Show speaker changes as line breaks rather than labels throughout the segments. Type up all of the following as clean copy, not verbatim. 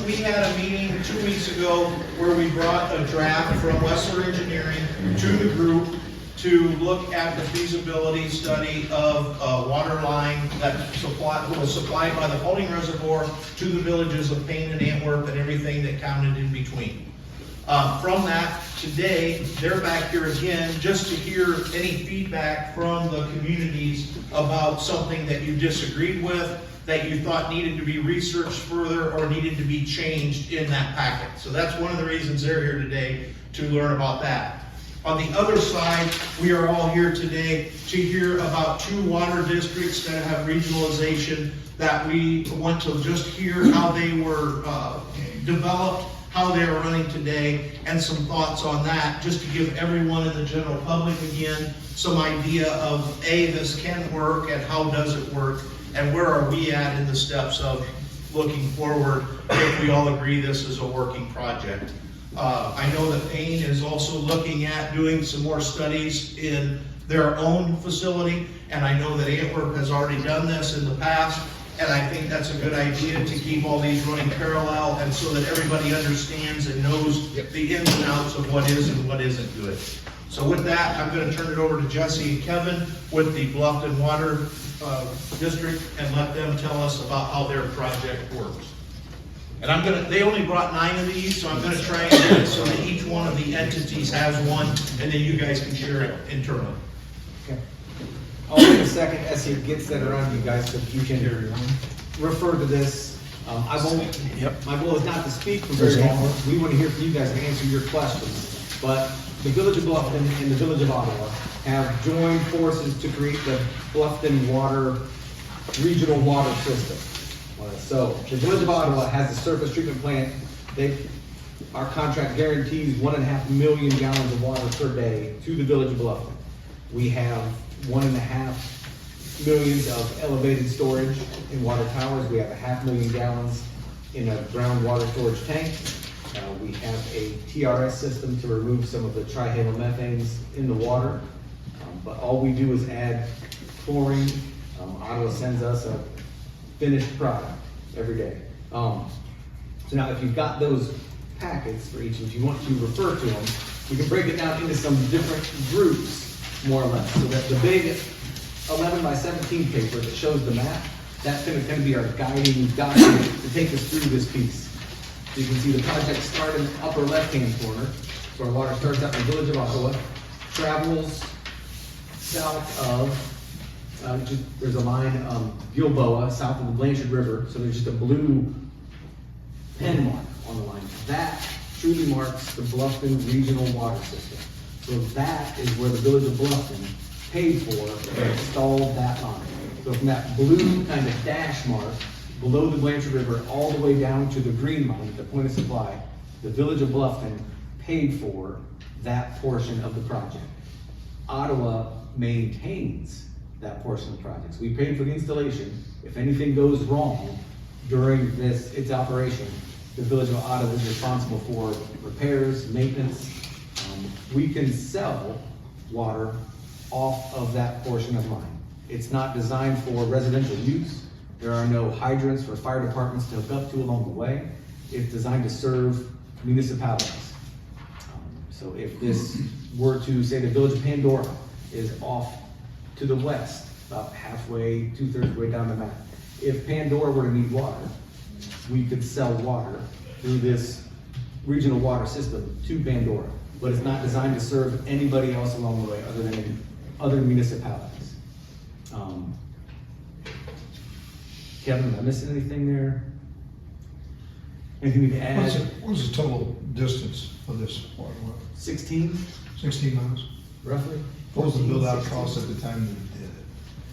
we had a meeting 2 weeks ago where we brought a draft from Wessler Engineering to the group to look at the feasibility study of a water line that was supplied by the Paulding Reservoir to the villages of Payne and Antwerp and everything that counted in between. From that, today, they're back here again just to hear any feedback from the communities about something that you disagreed with, that you thought needed to be researched further or needed to be changed in that packet. So that's one of the reasons they're here today, to learn about that. On the other side, we are all here today to hear about 2 water districts that have regionalization, that we want to just hear how they were developed, how they are running today, and some thoughts on that, just to give everyone in the general public again some idea of this can work and how does it work, and where are we at in the steps of looking forward if we all agree this is a working project. I know that Payne is also looking at doing some more studies in their own facility, and I know that Antwerp has already done this in the past, and I think that's a good idea to keep all these running parallel, and so that everybody understands and knows the ins and outs of what is and what isn't good. So with that, I'm going to turn it over to Jesse and Kevin with the Bluffton Water District, and let them tell us about how their project works. And they only brought 9 of these, so I'm gonna try and get it so that each one of the entities has one, and then you guys can share it internally.
Okay. I'll take a second as he gets that around you guys, so you can refer to this. I won't, my goal is not to speak for very long. We want to hear from you guys and answer your questions. But the Village of Bluffton and the Village of Ottawa have joined forces to create the Bluffton Regional Water System. So the Village of Ottawa has a surface treatment plant. Our contract guarantees 1.5 million gallons of water per day to the Village of Bluffton. We have 1.5 million of elevated storage in water towers. We have 500,000 gallons in a groundwater storage tank. We have a TRS system to remove some of the trihalomethanes in the water. But all we do is add chlorine. Ottawa sends us a finished product every day. So now if you've got those packets for each, if you want to refer to them, we can break it down into some different groups, more or less. So that the big 11 by 17 paper that shows the map, that's going to be our guiding document to take us through this piece. So you can see the project start in the upper left-hand corner. So our water starts out in the Village of Ottawa, travels south of there's a line, Gilboa, south of the Blanchard River, so there's just a blue pen mark on the line. That truly marks the Bluffton Regional Water System. So that is where the Village of Bluffton paid for and installed that line. So from that blue kind of dash mark below the Blanchard River all the way down to the green line at the point of supply, the Village of Bluffton paid for that portion of the project. Ottawa maintains that portion of the project. So we paid for the installation. If anything goes wrong during its operation, the Village of Ottawa is responsible for repairs, maintenance. We can sell water off of that portion of line. It's not designed for residential use. There are no hydrants for fire departments to hook up to along the way. It's designed to serve municipalities. So if this were to, say, the Village of Pandora is off to the west, about halfway, 2/3 way down the map. If Pandora were to need water, we could sell water through this regional water system to Pandora, but it's not designed to serve anybody else along the way other than other municipalities. Kevin, am I missing anything there? Anything to add?
What's the total distance for this water?
16,
16 miles?
roughly.
What was the
14,
build out
16.
cost at the time that you did it?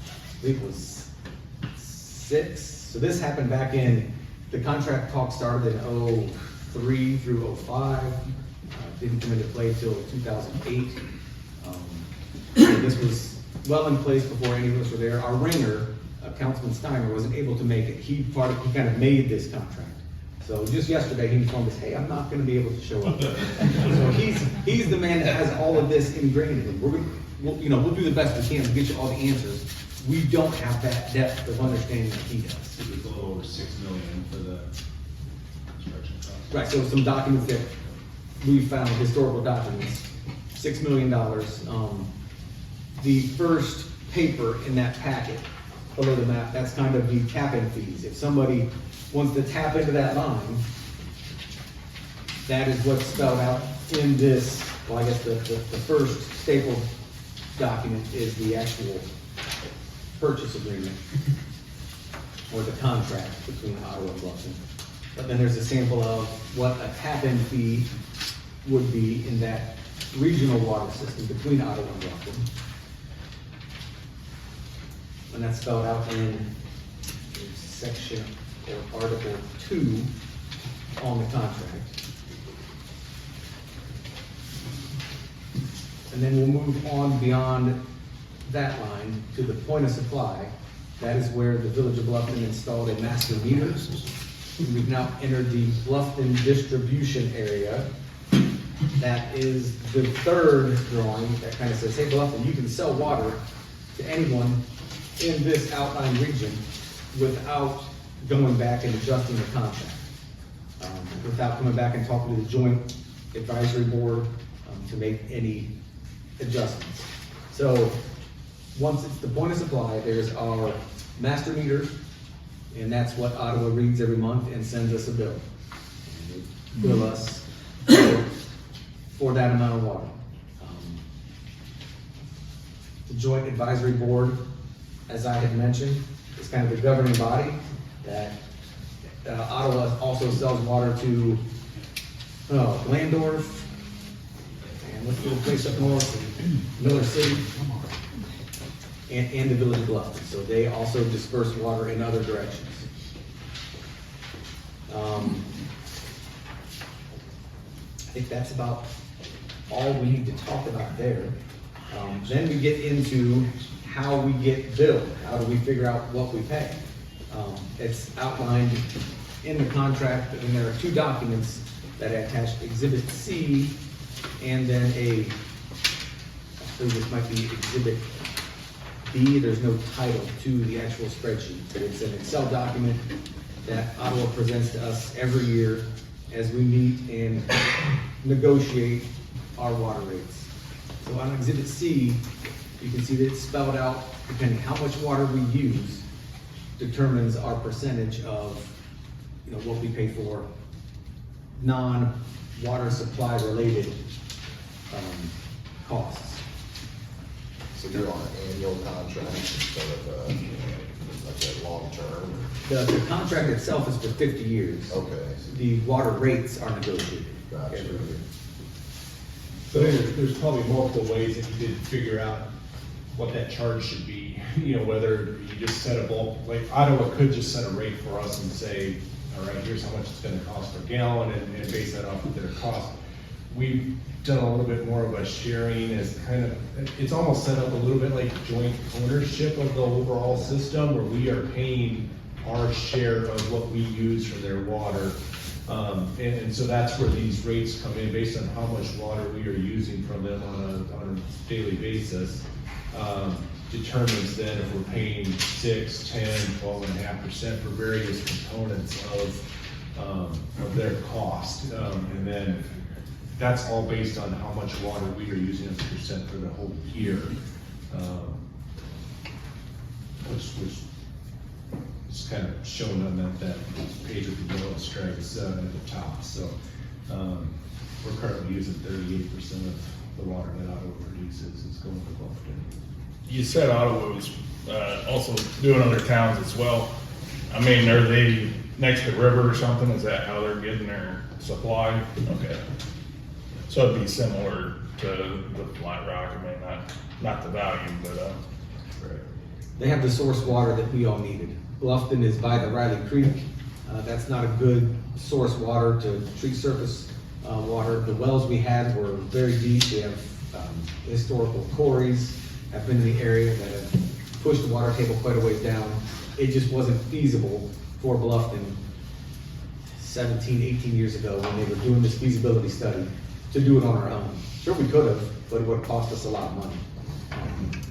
I think it was 6. So this happened back in, the contract talk started in 03 through 05. Didn't come into play till 2008. So this was well in place before any of us were there. Our ringer, Councilman Steiner, wasn't able to make it. He kind of made this contract. So just yesterday he informed us, hey, I'm not going to be able to show up. So he's the man that has all of this ingrained in him. We'll do the best we can to get you all the answers. We don't have that depth of understanding that he does.
It was a little over $6 million for the construction.
Right, so some documents that we found, historical documents, $6 million. The first paper in that packet below the map, that's kind of the tap-in fees. If somebody wants to tap into that line, that is what's spelled out in this, well, I guess the first stapled document is the actual purchase agreement or the contract between Ottawa and Bluffton. But then there's a sample of what a tap-in fee would be in that regional water system between Ottawa and Bluffton. And that's spelled out in section or article 2 on the contract. And then we'll move on beyond that line to the point of supply. That is where the Village of Bluffton installed a master meter. We've now entered the Bluffton distribution area. That is the third drawing that kind of says, hey, Bluffton, you can sell water to anyone in this outlying region without going back and adjusting the contract. Without coming back and talking to the joint advisory board to make any adjustments. So once it's the point of supply, there's our master meter, and that's what Ottawa reads every month and sends us a bill. And they bill us for that amount of water. The joint advisory board, as I had mentioned, is kind of the governing body that Ottawa also sells water to Landorf, and what's the little place up north, Miller City, and the Village of Bluffton. So they also disperse water in other directions. I think that's about all we need to talk about there. Then we get into how we get billed. How do we figure out what we pay? It's outlined in the contract, and there are two documents that are attached, Exhibit C, and then I think this might be Exhibit B. There's no title to the actual spreadsheet, but it's an Excel document that Ottawa presents to us every year as we meet and negotiate our water rates. So on Exhibit C, you can see that it's spelled out, depending how much water we use, determines our percentage of, what we pay for non-water supply related costs.
So you're on an annual contract instead of like a long term?
The contract itself is for 50 years.
Okay.
The water rates are negotiated
Gotcha.
every year.
So there's probably multiple ways that you could figure out what that charge should be. Whether you just set a bulk, like Ottawa could just set a rate for us and say, all right, here's how much it's gonna cost per gallon, and base that off of their cost. We've done a little bit more of a sharing as it's almost set up a little bit like joint ownership of the overall system, where we are paying our share of what we use for their water. And so that's where these rates come in, based on how much water we are using from them on a daily basis. Determines then if we're paying 6, 10, 12.5% for various components of their cost. And then that's all based on how much water we are using as a percent for the whole year. Which is kind of shown on that page with the yellow stripes at the top. So we're currently using 38% of the water that Ottawa produces is going to Bluffton.
You said Ottawa was also doing other towns as well. I mean, are they next to the river or something? Is that how they're getting their supply? Okay. So it'd be similar to the Flat Rock. I mean, not the volume, but
Right.
They have the source water that we all needed. Bluffton is by the Riley Creek. That's not a good source water to treat surface water. The wells we had were very deep. We have historical quarries have been in the area that have pushed the water table quite a ways down. It just wasn't feasible for Bluffton 17, 18 years ago when they were doing this feasibility study to do it on our own. Sure, we could have, but it would have cost us a lot of money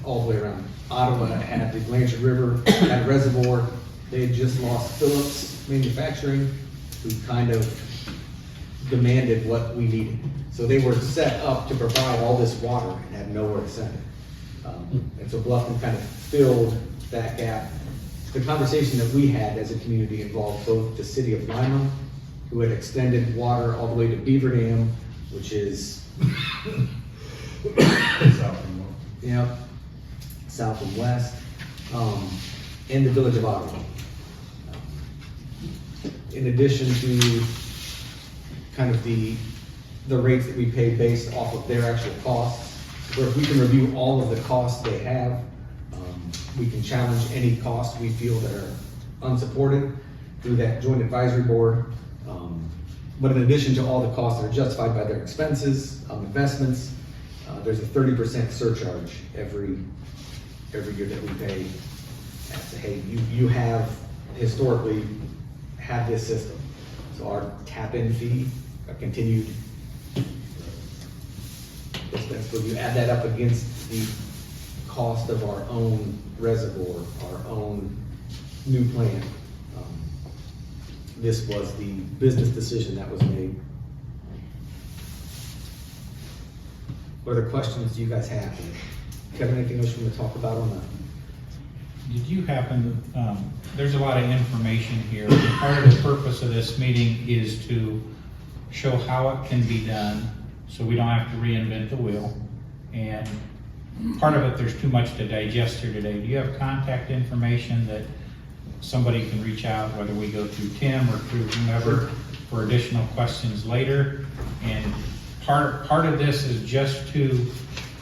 all the way around. Ottawa had the Blanchard River, had a reservoir. They had just lost Phillips Manufacturing, who kind of demanded what we needed. So they were set up to provide all this water and had nowhere to send it. And so Bluffton kind of filled that gap. The conversation that we had as a community involved both the city of Lima, who had extended water all the way to Beaver Dam, which is south and west, and the village of Ottawa. In addition to kind of the rates that we pay based off of their actual costs, where if we can review all of the costs they have, we can challenge any costs we feel that are unsupported through that joint advisory board. But in addition to all the costs that are justified by their expenses, investments, there's a 30% surcharge every year that we pay. As to, hey, you have historically had this system. So our tap-in fee, a continued expense, but you add that up against the cost of our own reservoir, our own new plant. This was the business decision that was made. What other questions do you guys have? Kevin, anything else you want to talk about on that?
Did you happen, there's a lot of information here. Part of the purpose of this meeting is to show how it can be done, so we don't have to reinvent the wheel. And part of it, there's too much to digest here today. Do you have contact information that somebody can reach out, whether we go through Tim or through whomever, for additional questions later? And part of this is just to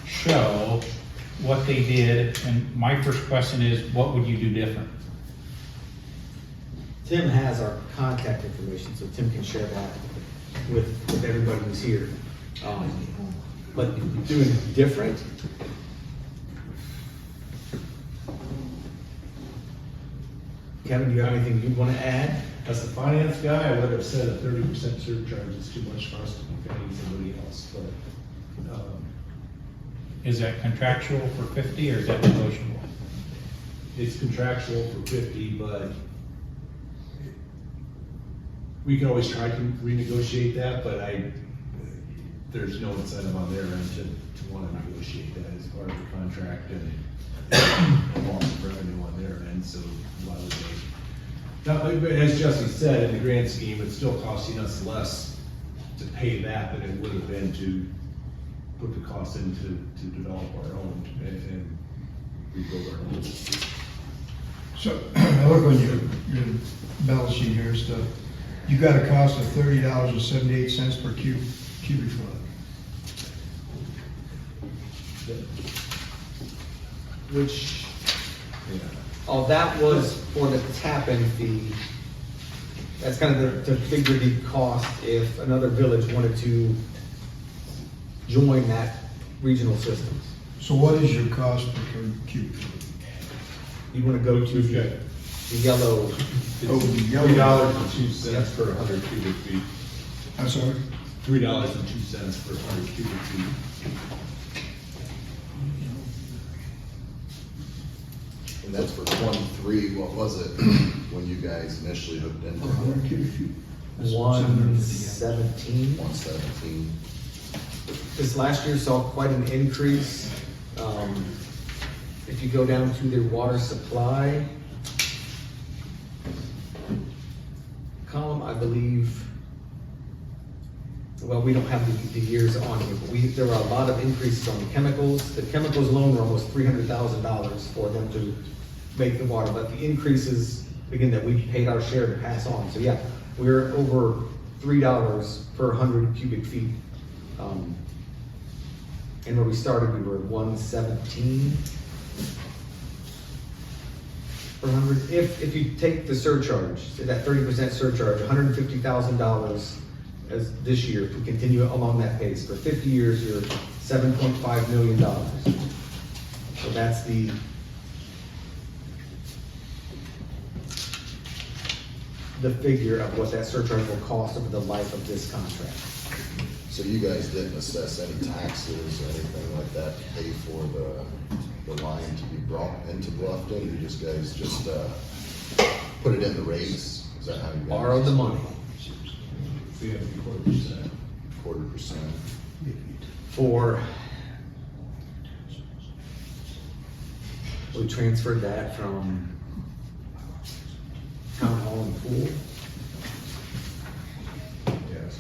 show what they did, and my first question is, what would you do different?
Tim has our contact information, so Tim can share that with everybody who's here. But doing different, Kevin, do you have anything you want to add?
As a finance guy, I would have said a 30% surcharge is too much for us to be paying somebody else, but,
Is that contractual for 50 or is that negotiable?
it's contractual for 50, but we can always try to renegotiate that, but there's no incentive on their end to want to negotiate that as part of the contract, and a loss of revenue on their end, so why would they? Now, but as Jesse said, in the grand scheme, it's still costing us less to pay that than it would have been to put the cost in to develop our own and rebuild our own system.
So, I look on your balance sheet here and stuff, you got a cost of $30.78 per cubic foot.
Which, oh, that was for the tap-in fee. That's kind of to figure the cost if another village wanted to join that regional system.
So what is your cost per cubic foot?
You want to go to the yellow,
$3.02 per 100 cubic feet.
I'm sorry?
$3.02 per 100 cubic feet.
And that's for 23, what was it when you guys initially hooked into
100 cubic feet.
117.
117?
This last year saw quite an increase. If you go down to their water supply column, I believe, well, we don't have the years on here, but there were a lot of increases on the chemicals. The chemicals alone were almost $300,000 for them to make the water, but the increases, again, that we paid our share to pass on. So yeah, we're over $3 per 100 cubic feet. And when we started, we were 117 per 100. If you take the surcharge, say that 30% surcharge, $150,000 as this year, if we continue along that pace, for 50 years, you're $7.5 million. So that's the figure of what that surcharge will cost over the life of this contract.
So you guys didn't assess any taxes or anything like that to pay for the line to be brought into Bluffton? You guys put it in the rates? Is that how you guys?
Borrowed the money.
We have a 1/4%.
1/4%.
For, we transferred that from town hall and pool.
Yes.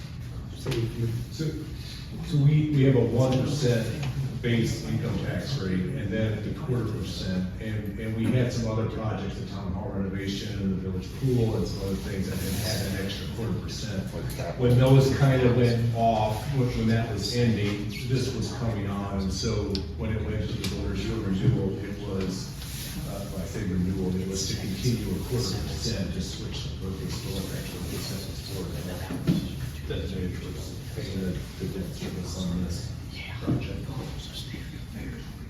So you,
So we have a 1% base income tax rate, and then the 1/4%, and we had some other projects, the town hall renovation, and the village pool, and some other things that had an extra 1/4%. When those kind of went off, when that was ending, this was coming on, and so when it went to the voters' renewal, it was, when I say renewal, it was to continue a 1/4%, just switch the purpose to what actually the percent was for. That made it was paying the debt service on this project.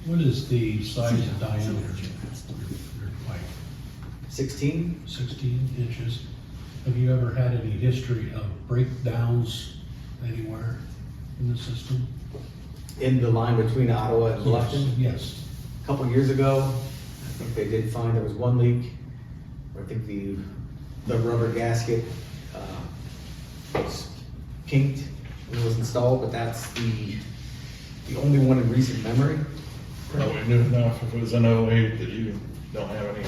What is the size of diameter? Like
16?
16 inches? Have you ever had any history of breakdowns anywhere in the system?
In the line between Ottawa and Bluffton?
Yes.
A couple years ago, I think they did find there was one leak, where I think the rubber gasket was kinked when it was installed, but that's the only one in recent memory.
Probably new enough if it was an 08 that you don't have any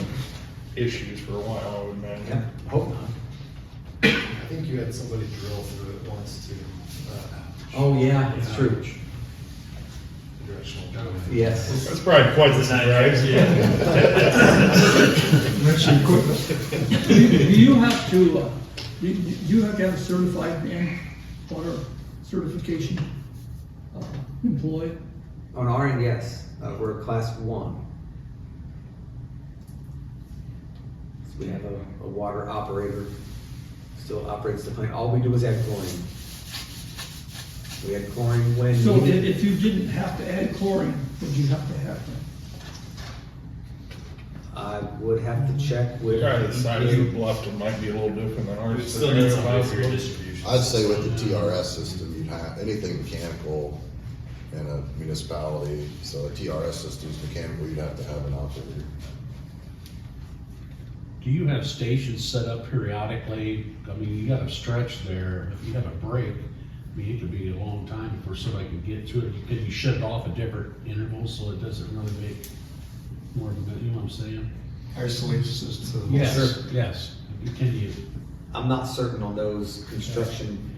issues for a while, I would imagine.
Yeah, hope not.
I think you had somebody drill through it once too.
Oh, yeah, it's true.
Directional drilling.
Yes.
That's probably quite the surprise,
That's the equipment.
Do you have to, do you have to have a certified man water certification employee?
On our end, yes, we're a class 1. So we have a water operator, still operates the plant. All we do is add chlorine. We add chlorine when
So
needed.
if you didn't have to add chlorine, would you have to have them?
I would have to check with.
Probably the size of
EPA.
Bluffton might be a little different than ours.
You still need somebody for your distribution.
I'd say with the TRS system, you'd have, anything mechanical in a municipality, so a TRS system's mechanical, you'd have to have an operator.
Do you have stations set up periodically? I mean, you got a stretch there. If you have a break, I mean, it could be a long time before somebody can get to it. Can you shut it off at different intervals so it doesn't really make more of a, you know what I'm saying?
Isolate the system.
Yes, yes. Can you?
I'm not certain on those construction.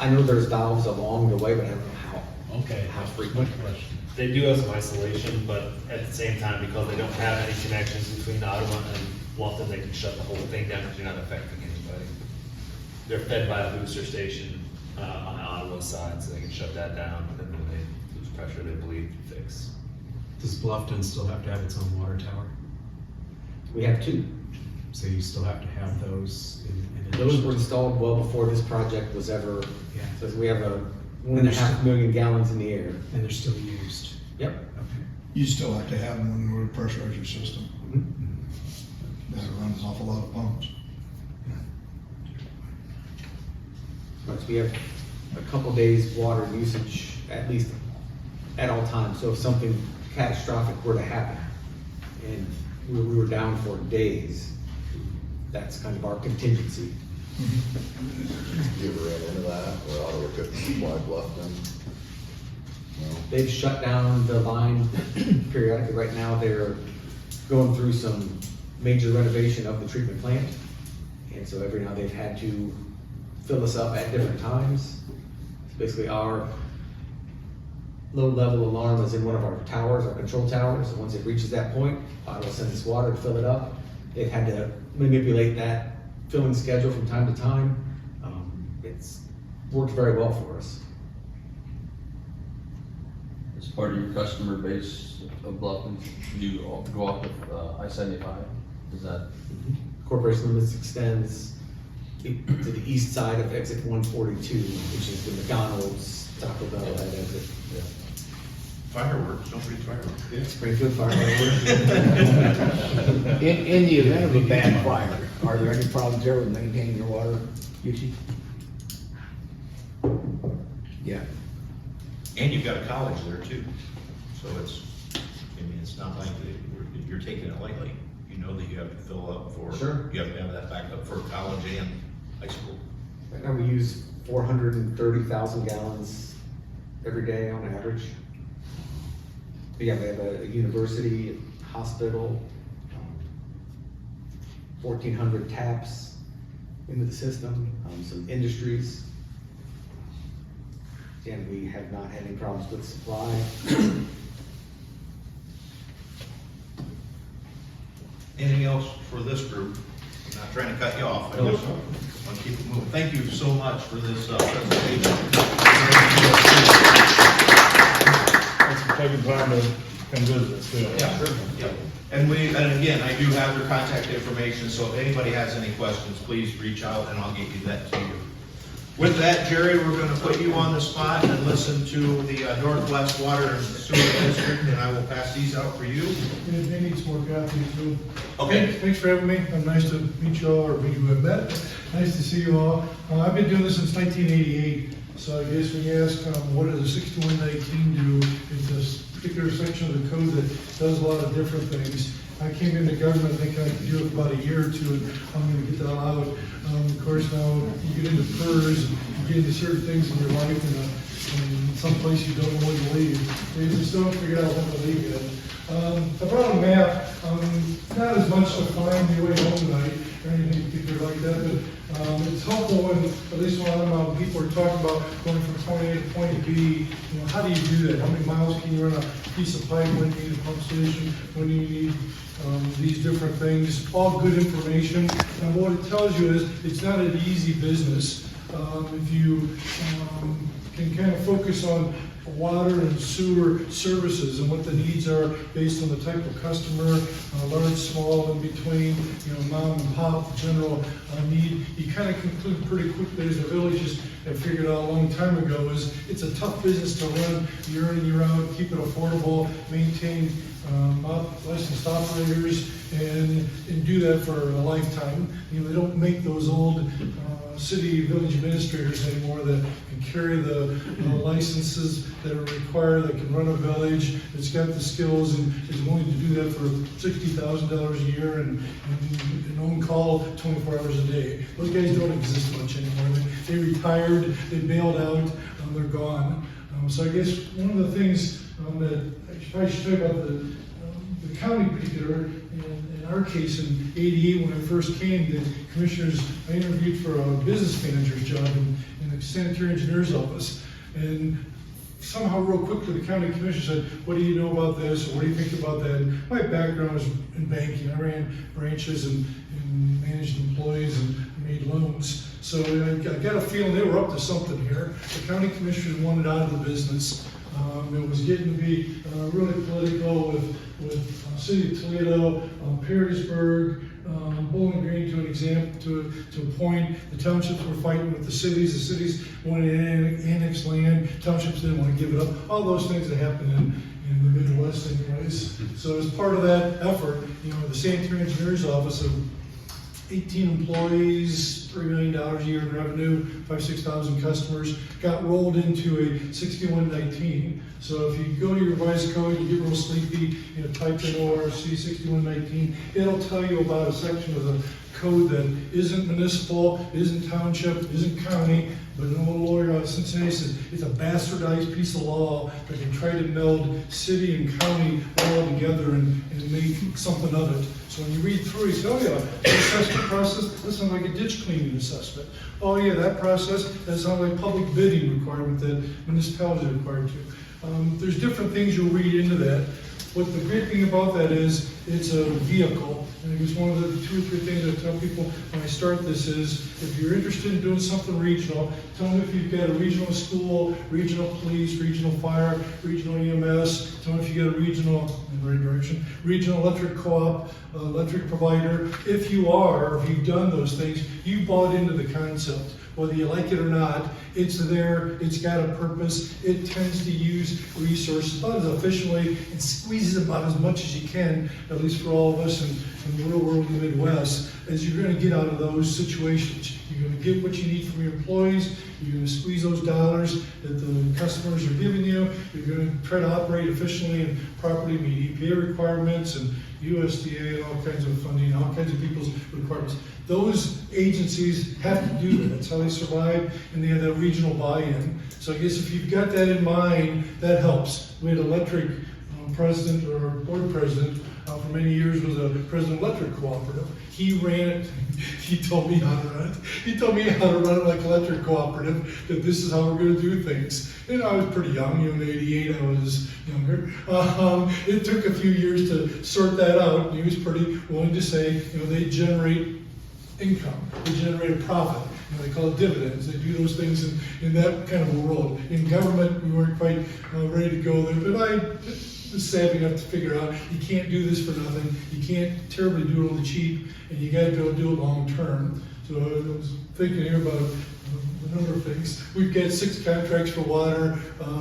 I know there's valves along the way, but I don't know how.
Okay.
How frequent?
Good question.
They do have some isolation, but at the same time, because they don't have any connections between Ottawa and Bluffton, they can shut the whole thing down if you're not affecting anybody. They're fed by a booster station on Ottawa's side, so they can shut that down, and then when they lose pressure, they bleed, fix.
Does Bluffton still have to have its own water tower?
We have 2.
So you still have to have those in
Those
addition
were
to-
installed well before this project was ever,
Yeah,
so we have a 1.5 million gallons in the air.
and they're still used.
Yep.
Okay.
You still have to have them in order to pressurize your system.
Mhm.
That runs an awful lot of pumps.
Right, so we have a couple days water usage at least at all times. So if something catastrophic were to happen and we were down for days, that's kind of our contingency.
You ever ran into that, where Ottawa couldn't supply Bluffton? No?
They've shut down the line periodically. Right now, they're going through some major renovation of the treatment plant. And so every now they've had to fill us up at different times. So basically our low level alarm is in one of our towers, our control towers. And once it reaches that point, Ottawa sends us water to fill it up. They've had to manipulate that filling schedule from time to time. It's worked very well for us.
As part of your customer base of Bluffton, you all go off of I-75? Is that?
Corporation Limits extends to the east side of exit 142, which is the McDonald's, Taco Bell, that exit.
Fireworks, don't forget fireworks.
Springfield Fireworks.
In the event of a bad fire, are there any problems there with maintaining your water usage? Yeah.
And you've got a college there too, so it's, I mean, it's not like you're taking it lightly. You know that you have to fill up for,
Sure.
you have to have that backup for college and high school.
Right now, we use 430,000 gallons every day on average. But yeah, we have a university, hospital, 1,400 taps into the system, some industries. And we have not had any problems with supply.
Anything else for this group? I'm not trying to cut you off, I just want to keep it moving. Thank you so much for this presentation.
Thanks for taking time to come visit us too.
Yeah, sure. Yeah. And again, I do have their contact information, so if anybody has any questions, please reach out and I'll get you that to you. With that, Jerry, we're going to put you on the spot and listen to the Northwest Water and Sewer District, and I will pass these out for you.
They need some more copies too.
Okay.
Thanks for having me. Nice to meet you all, or meet you, I bet. Nice to see you all. I've been doing this since 1988, so I guess when you ask what does 6119 do, it's a particular section of the code that does a lot of different things. I came into government thinking I could do it about a year or two, and I'm going to get that out. Of course, now you get into PERS, you get into certain things in your life, and some place you don't know where to leave. You just don't figure out what to leave yet. I brought a map, not as much to find your way home tonight, or anything particular like that, but it's helpful when, at least when I'm people are talking about going from point A to point B, how do you do that? How many miles can you run a piece of pipe? When do you need a pump station? When do you need these different things? All good information. And what it tells you is it's not an easy business. If you can kind of focus on water and sewer services and what the needs are based on the type of customer, large, small, in between, mom and pop, general need, you kind of conclude pretty quickly as the villages have figured out a long time ago is it's a tough business to run year in, year out, keep it affordable, maintain licensed operators, and do that for a lifetime. They don't make those old city village administrators anymore that can carry the licenses that are required, that can run a village, that's got the skills and is willing to do that for $60,000 a year and on call 24 hours a day. Those guys don't exist much anymore. They retired, they bailed out, they're gone. So I guess one of the things that I should talk about the county in particular, in our case in '88 when I first came, the commissioners, I interviewed for a business manager's job in the sanitary engineer's office. And somehow real quickly the county commissioner said, what do you know about this, or what do you think about that? And my background was in banking. I ran branches and managed employees and made loans. So I got a feeling they were up to something here. The county commissioners wanted out of the business. It was getting to be really political with City of Toledo, Perrysburg, Bowling Green to a point. The townships were fighting with the cities wanted to annex land, townships didn't want to give it up. All those things that happen in the Midwest anyways. So as part of that effort, the sanitary engineer's office of 18 employees, $3 million a year in revenue, 5,000-6,000 customers, got rolled into a 6119. So if you go to your revised code, you get real sleepy, type in ORC 6119, it'll tell you about a section of the code that isn't municipal, isn't township, isn't county, but an old lawyer out of Cincinnati says it's a bastardized piece of law that can try to meld city and county all together and make something of it. So when you read through, you say, oh yeah, the assessment process, that sounds like a ditch cleaning assessment. Oh yeah, that process, that sounds like public bidding requirement that municipalities are required to. There's different things you'll read into that. What the great thing about that is, it's a vehicle. And I guess one of the 2 or 3 things I tell people when I start this is, if you're interested in doing something regional, tell them if you've got a regional school, regional police, regional fire, regional EMS, tell them if you've got a regional, in the right direction, regional electric co-op, electric provider. If you are, or if you've done those things, you bought into the concept. Whether you like it or not, it's there, it's got a purpose, it tends to use resources about as efficiently and squeezes about as much as you can, at least for all of us in the real world of the Midwest, as you're going to get out of those situations. You're gonna get what you need from your employees, you're gonna squeeze those dollars that the customers are giving you, you're gonna try to operate efficiently and properly meet EPA requirements and USDA and all kinds of funding, all kinds of people's requirements. Those agencies have to do that. That's how they survive, and they have that regional buy-in. So I guess if you've got that in mind, that helps. We had electric president or board president for many years was a president of electric cooperative. He ran it. He told me how to run it. He told me how to run it like electric cooperative. That this is how we're going to do things. And I was pretty young. In '88, I was younger. It took a few years to sort that out. And he was pretty willing to say, they generate income. They generate a profit. They call it dividends. They do those things in that kind of a world. In government, we weren't quite ready to go there, but I was savvy enough to figure out you can't do this for nothing. You can't terribly do it on the cheap, and you got to do it long term. So I was thinking here about a number of things. We've got 6 contracts for water,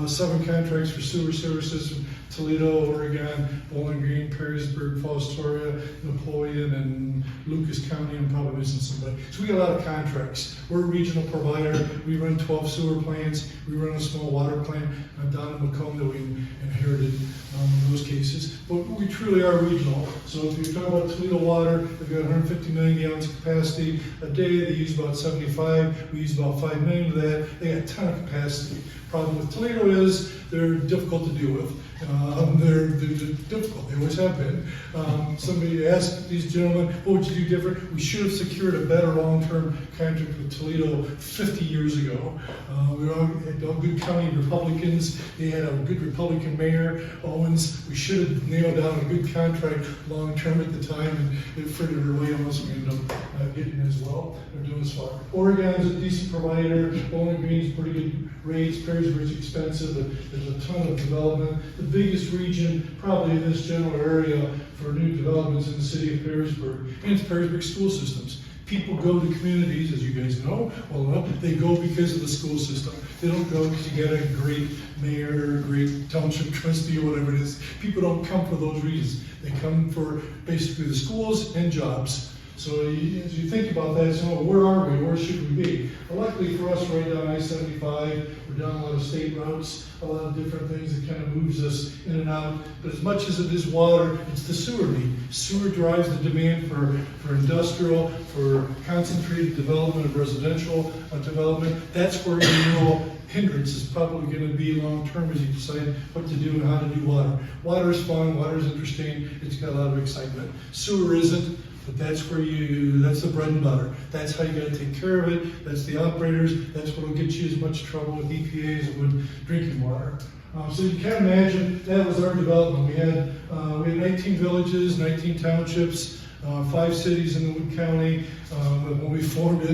7 contracts for sewer services from Toledo, Oregon, Bowling Green, Perrysburg, Falls, Astoria, Napoleon, and Lucas County. I'm probably missing somebody. So we got a lot of contracts. We're a regional provider. We run 12 sewer plants. We run a small water plant down in Macomb that we inherited in those cases. But we truly are regional. So if you're talking about Toledo Water, they've got 150 million gallons capacity a day. They use about 75. We use about 5 million of that. They got a ton of capacity. Problem with Toledo is they're difficult to deal with. They're difficult. They always have been. Somebody asked these gentlemen, what would you do different? We should have secured a better long-term contract with Toledo 50 years ago. We had all good county Republicans. They had a good Republican mayor, Owens. We should have nailed down a good contract long-term at the time, and it frittered away unless we ended up getting it as well. They're doing as far. Oregon's a decent provider. Bowling Green's pretty good rates. Perrysburg's expensive, but there's a ton of development. The biggest region probably in this general area for new developments in the city of Perrysburg, and it's Perrysburg school systems. People go to communities, as you guys know, they go because of the school system. They don't go because you get a great mayor, a great township trustee, or whatever it is. People don't come for those reasons. They come for basically the schools and jobs. So as you think about that, where are we? Where should we be? Well, luckily for us, right down I-75, we're down a lot of state routes, a lot of different things that kind of moves us in and out. But as much as it is water, it's the sewer need. Sewer drives the demand for industrial, for concentrated development of residential development. That's where your real hindrance is probably going to be long term as you decide what to do and how to do water. Water is fun, water is interesting, it's got a lot of excitement. Sewer isn't. But that's where that's the bread and butter. That's how you gotta take care of it. That's the operators. That's what'll get you as much trouble with EPA as it would drinking water. So you can imagine that was our development. We had 19 villages, 19 townships, 5 cities in the Wood County. When we formed it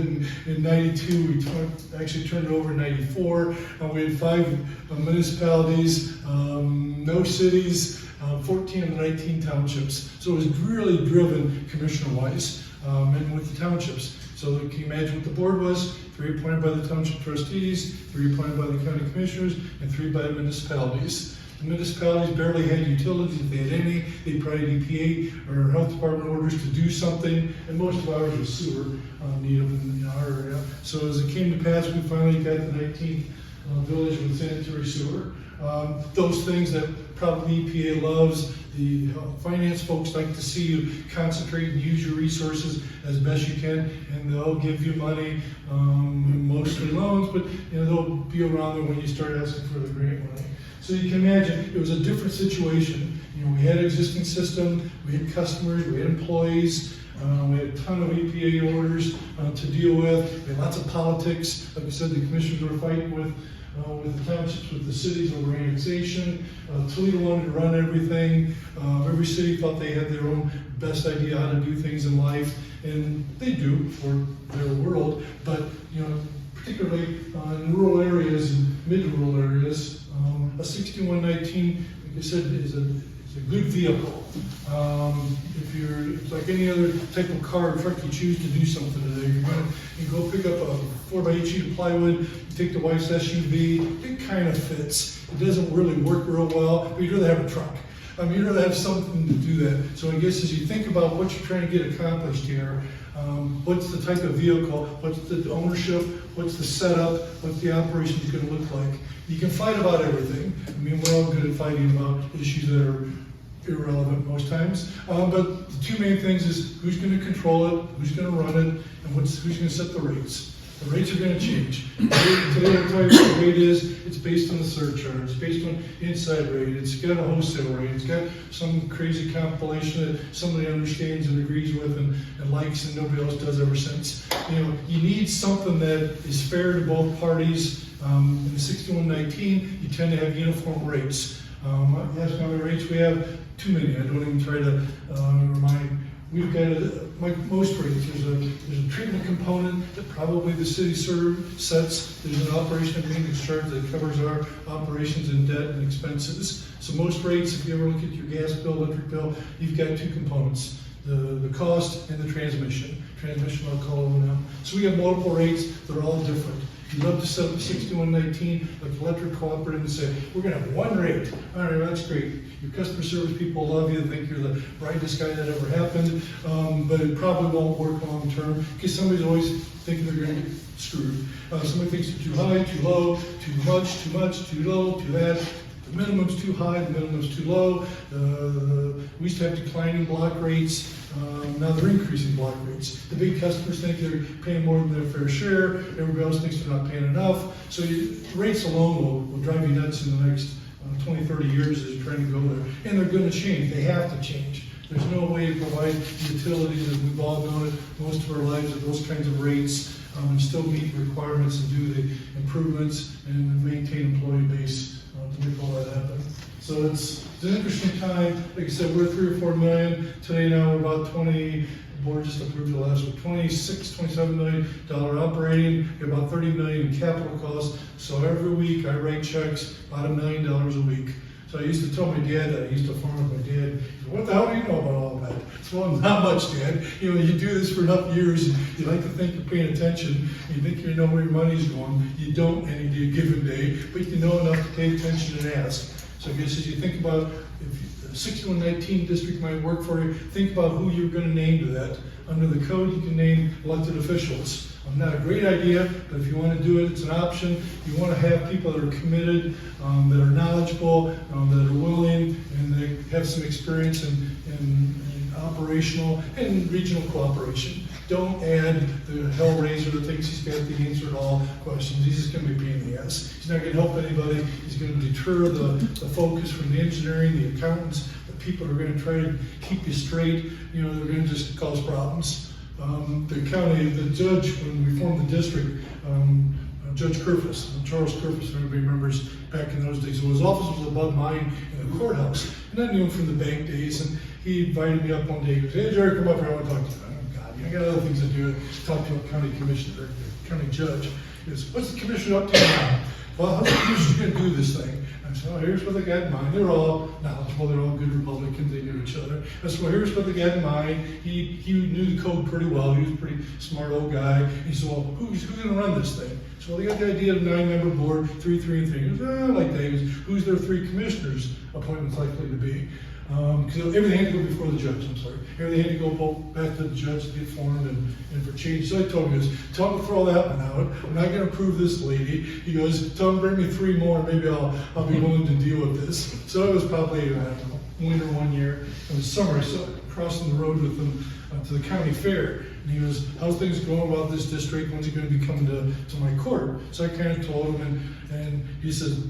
in 92, we actually turned it over in 94. We had 5 municipalities, no cities, 14 of the 19 townships. So it was really driven commissioner-wise and with the townships. So can you imagine what the board was? 3 appointed by the township trustees, 3 appointed by the county commissioners, and 3 by the municipalities. The municipalities barely had utilities. If they had any, they probably had EPA or health department orders to do something, and most of ours was sewer needed in our area. So as it came to pass, we finally got the 19th village with sanitary sewer. Those things that probably EPA loves, the finance folks like to see you concentrate and use your resources as best you can, and they'll give you money, mostly loans, but they'll be around there when you start asking for the grant money. So you can imagine it was a different situation. We had an existing system, we had customers, we had employees, we had a ton of EPA orders to deal with. We had lots of politics. Like I said, the commissioners were fighting with the townships, with the cities over annexation. Toledo wanted to run everything. Every city thought they had their own best idea how to do things in life, and they do for their world. But particularly in rural areas and mid-rural areas, a 6119, like I said, is a good vehicle. It's like any other type of car or truck you choose to do something today. You go pick up a 4x8 sheet of plywood, you take the wife's SUV, it kind of fits. It doesn't really work real well, but you'd rather have a truck. You'd rather have something to do that. So I guess as you think about what you're trying to get accomplished here, What's the type of vehicle, what's the ownership, what's the setup, what's the operation gonna look like? You can fight about everything. I mean, we're all good at fighting about issues that are irrelevant most times. But the two main things is who's gonna control it, who's gonna run it, and who's gonna set the rates. The rates are gonna change. Today, I'll tell you what the rate is. It's based on the surcharge. It's based on inside rate. It's got a wholesale rate. It's got some crazy compilation that somebody understands and agrees with and likes and nobody else does ever since. You know, you need something that is fair to both parties. In the 6119, you tend to have uniform rates. Yes, how many rates we have? Too many. I don't even try to remind. We've got, like most rates, there's a treatment component that probably the city sets. There's an operation and maintenance charge that covers our operations and debt and expenses. So most rates, if you ever look at your gas bill, electric bill, you've got two components. The cost and the transmission. Transmission I'll call over now. So we have multiple rates, they're all different. You'd love to set up 6119 like electric cooperative and say, we're gonna have one rate. All right, that's great. Your customer service people love you, think you're the brightest guy that ever happened, but it probably won't work long term because somebody's always thinking they're gonna get screwed. Somebody thinks it's too high, too low, too much, too low, too bad. The minimum's too high, the minimum's too low. We used to have declining block rates. Now they're increasing block rates. The big customers think they're paying more than their fair share. Everybody else thinks they're not paying enough. So rates alone will drive you nuts in the next 20, 30 years as you're trying to go there. And they're going to change. They have to change. There's no way to provide utilities, as we've all known it most of our lives, at those kinds of rates, and still meet the requirements and do the improvements and maintain employee base to make all that happen. So it's an interesting time. Like I said, we're 3 or 4 million. Today now we're about 20, the board just approved the last one, $27 million operating, about 30 million in capital costs. So every week I write checks about $1 million a week. So I used to tell my dad that. I used to farm with my dad. He said, what the hell do you know about all that? So, well, not much, Dad. You know, you do this for enough years, and you like to think you're paying attention, and you think you know where your money's going. You don't any given day, but you know enough to pay attention and ask. So I guess as you think about if the 6119 district might work for you, think about who you're going to name to that. Under the code, you can name elected officials. Not a great idea, but if you want to do it, it's an option. You want to have people that are committed, that are knowledgeable, that are willing, and they have some experience in operational and regional cooperation. Don't add the hellraiser that thinks he's got the answer to all questions. He's just going to be a pain in the ass. He's not going to help anybody. He's going to deter the focus from the engineering, the accountants, the people who are going to try to keep you straight. You know, they're going to just cause problems. The county, the judge, when we formed the district, Judge Kerfus, Charles Kerfus, if anybody remembers back in those days, so his office was above mine in the courthouse. And I knew him from the bank days, and he invited me up one day. He goes, hey, Jerry, come up here, I want to talk to you. Oh, God, I got other things to do. Talk to a county commissioner, a county judge. He goes, what's the commissioner up to now? Well, how's the commissioner going to do this thing? I said, oh, here's what they got in mind. They're all knowledgeable. They're all good Republicans. They knew each other. I said, well, here's what they got in mind. He knew the code pretty well. He was a pretty smart old guy. He said, well, who's going to run this thing? So they got the idea of 9-member board, 3, 3, and 3. He goes, oh, like Davis. Who's their 3 commissioners appointments likely to be? Because everything had to go before the judge, I'm sorry. Everything had to go back to the judge to get formed and for change. So I told him, he goes, tell him to throw that one out. I'm not going to approve this lady. He goes, tell him to bring me 3 more, maybe I'll be willing to deal with this. So it was probably, I don't know, winter one year. It was summer, I saw crossing the road with him to the county fair. And he goes, how's things going about this district? When's he going to be coming to my court? So I kind of told him, and he says,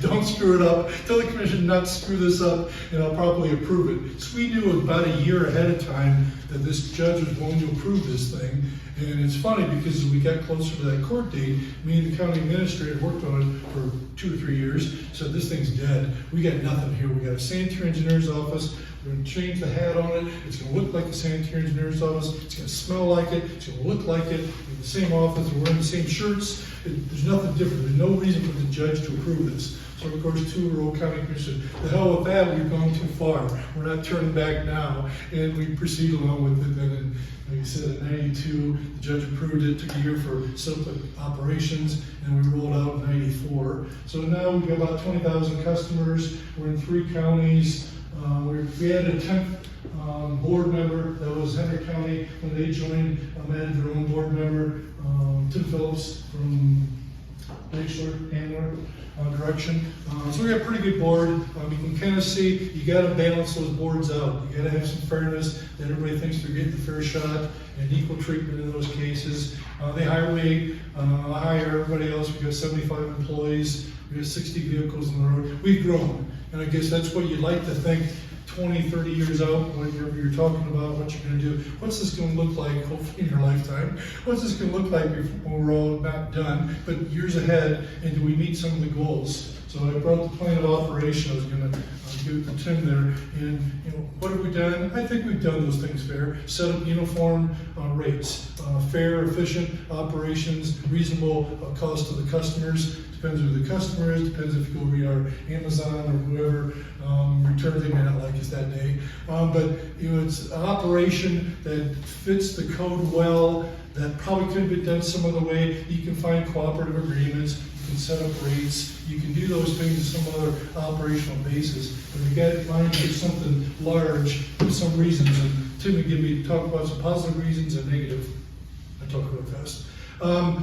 don't screw it up. Tell the commission not to screw this up, and I'll probably approve it. So we knew about a year ahead of time that this judge was going to approve this thing. And it's funny because as we got closer to that court date, me and the county administrator worked on it for 2 or 3 years, said this thing's dead. We got nothing here. We got a sanitary engineer's office. We're going to change the hat on it. It's going to look like a sanitary engineer's office. It's going to smell like it. It's going to look like it. In the same office, we're wearing the same shirts. There's nothing different. There's no reason for the judge to approve this. So of course, 2 rural county commissioners, the hell with that, we've gone too far. We're not turning back now. And we proceed along with it. And then, like I said, in 92, the judge approved it. It took a year for simple operations, and we rolled out in 94. So now we've got about 20,000 customers. We're in 3 counties. We added board member, that was Henry County, when they joined, added their own board member, Tim Phillips from Lakeshore, Handler, direction. So we got a pretty good board. You can kind of see, you gotta balance those boards out. You gotta have some fairness, that everybody thinks they're getting the fair shot and equal treatment in those cases. They hire me, I hire everybody else. We've got 75 employees. We have 60 vehicles on the road. We've grown. And I guess that's what you'd like to think 20, 30 years out, whenever you're talking about what you're gonna do. What's this gonna look like, hopefully in your lifetime? What's this gonna look like when we're all not done, but years ahead, and do we meet some of the goals? So I brought the plan of operation. I was gonna give it to Tim there, and what have we done? I think we've done those things fair. Set up uniform rates, fair, efficient operations, reasonable cost to the customers. Depends who the customer is, depends if you go read our Amazon or whoever returns they may not like us that day. But it's an operation that fits the code well, that probably could have been done some other way. You can find cooperative agreements, you can set up rates, you can do those things in some other operational basis. But you got in mind to get something large for some reasons, and Tim would give me talk about some positive reasons and negative. I talk real fast.